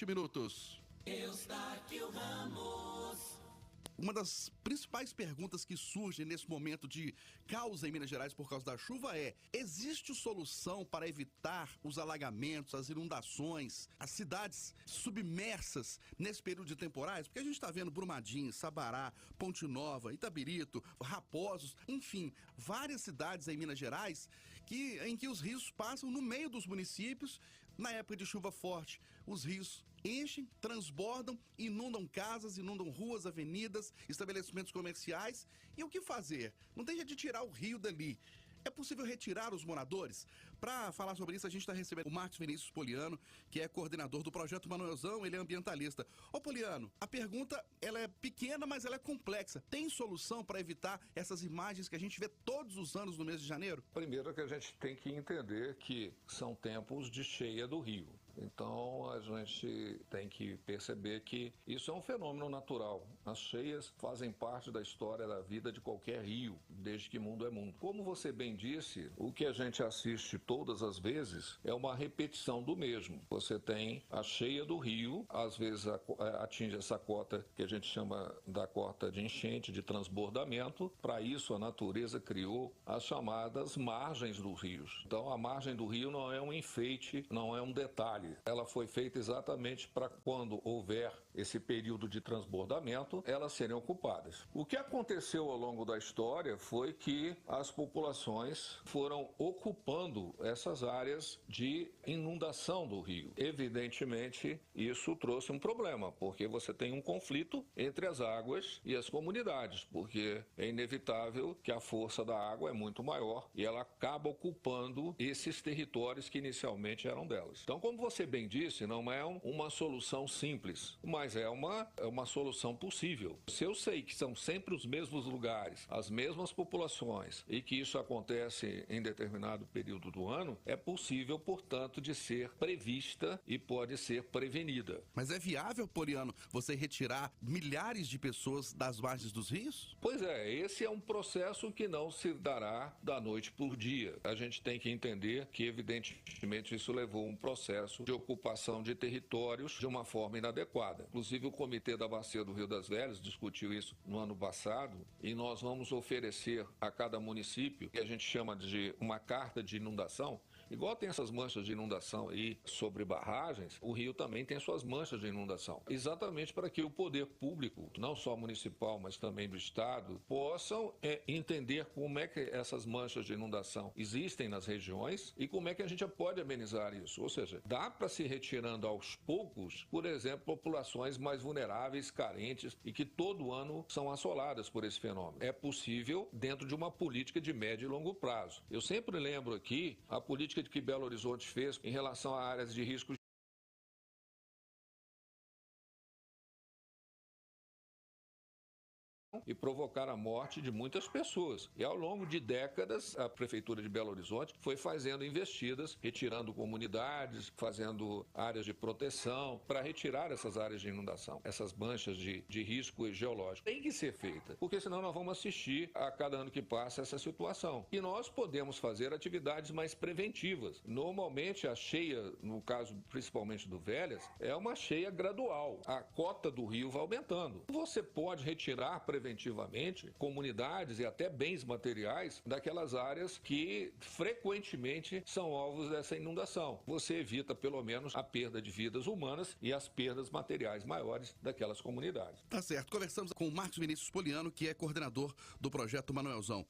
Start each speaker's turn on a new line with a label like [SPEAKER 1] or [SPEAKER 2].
[SPEAKER 1] minutos.
[SPEAKER 2] Eustáquio Ramos.
[SPEAKER 1] Uma das principais perguntas que surgem nesse momento de caos em Minas Gerais por causa da chuva é: existe solução para evitar os alagamentos, as inundações, as cidades submersas nesse período de temporais? Porque a gente está vendo Brumadinho, Sabará, Ponte Nova, Itabirito, Raposos, enfim, várias cidades em Minas Gerais em que os rios passam no meio dos municípios. Na época de chuva forte, os rios enchem, transbordam, inundam casas, inundam ruas, avenidas, estabelecimentos comerciais. E o que fazer? Não deixa de tirar o rio dali. É possível retirar os moradores? Para falar sobre isso, a gente está recebendo o Marcos Vinícius Poliano, que é coordenador do Projeto Manuelzão, ele é ambientalista. Ô Poliano, a pergunta ela é pequena, mas ela é complexa. Tem solução para evitar essas imagens que a gente vê todos os anos no mês de janeiro?
[SPEAKER 3] Primeiro que a gente tem que entender que são tempos de cheia do rio. Então a gente tem que perceber que isso é um fenômeno natural. As cheias fazem parte da história da vida de qualquer rio, desde que mundo é mundo. Como você bem disse, o que a gente assiste todas as vezes é uma repetição do mesmo. Você tem a cheia do rio, às vezes atinge essa cota que a gente chama da cota de enchente, de transbordamento. Para isso a natureza criou as chamadas margens dos rios. Então a margem do rio não é um enfeite, não é um detalhe. Ela foi feita exatamente para quando houver esse período de transbordamento, elas serem ocupadas. O que aconteceu ao longo da história foi que as populações foram ocupando essas áreas de inundação do rio. Evidentemente, isso trouxe um problema, porque você tem um conflito entre as águas e as comunidades, porque é inevitável que a força da água é muito maior e ela acaba ocupando esses territórios que inicialmente eram delas. Então, como você bem disse, não é uma solução simples, mas é uma solução possível. Se eu sei que são sempre os mesmos lugares, as mesmas populações e que isso acontece em determinado período do ano, é possível, portanto, de ser prevista e pode ser prevenida.
[SPEAKER 1] Mas é viável, Poliano, você retirar milhares de pessoas das margens dos rios?
[SPEAKER 3] Pois é, esse é um processo que não se dará da noite por dia. A gente tem que entender que, evidentemente, isso levou um processo de ocupação de territórios de uma forma inadequada. Inclusive, o Comitê da Bacia do Rio das Velhas discutiu isso no ano passado e nós vamos oferecer a cada município, que a gente chama de uma carta de inundação. Igual tem essas manchas de inundação aí sobre barragens, o rio também tem suas manchas de inundação. Exatamente para que o poder público, não só municipal, mas também do estado, possam entender como é que essas manchas de inundação existem nas regiões e como é que a gente pode amenizar isso. Ou seja, dá para se retirando aos poucos, por exemplo, populações mais vulneráveis, carentes e que todo ano são assoladas por esse fenômeno. É possível dentro de uma política de médio e longo prazo. Eu sempre lembro aqui a política que Belo Horizonte fez em relação a áreas de risco e provocar a morte de muitas pessoas. E ao longo de décadas, a Prefeitura de Belo Horizonte foi fazendo investidas, retirando comunidades, fazendo áreas de proteção, para retirar essas áreas de inundação, essas manchas de risco geológico. Tem que ser feita, porque senão nós vamos assistir a cada ano que passa essa situação. E nós podemos fazer atividades mais preventivas. Normalmente, a cheia, no caso principalmente do Velhas, é uma cheia gradual. A cota do rio vai aumentando. Você pode retirar preventivamente comunidades e até bens materiais daquelas áreas que frequentemente são alvos dessa inundação. Você evita pelo menos a perda de vidas humanas e as perdas materiais maiores daquelas comunidades.
[SPEAKER 1] Tá certo. Conversamos com o Marcos Vinícius Poliano, que é coordenador do Projeto Manuelzão.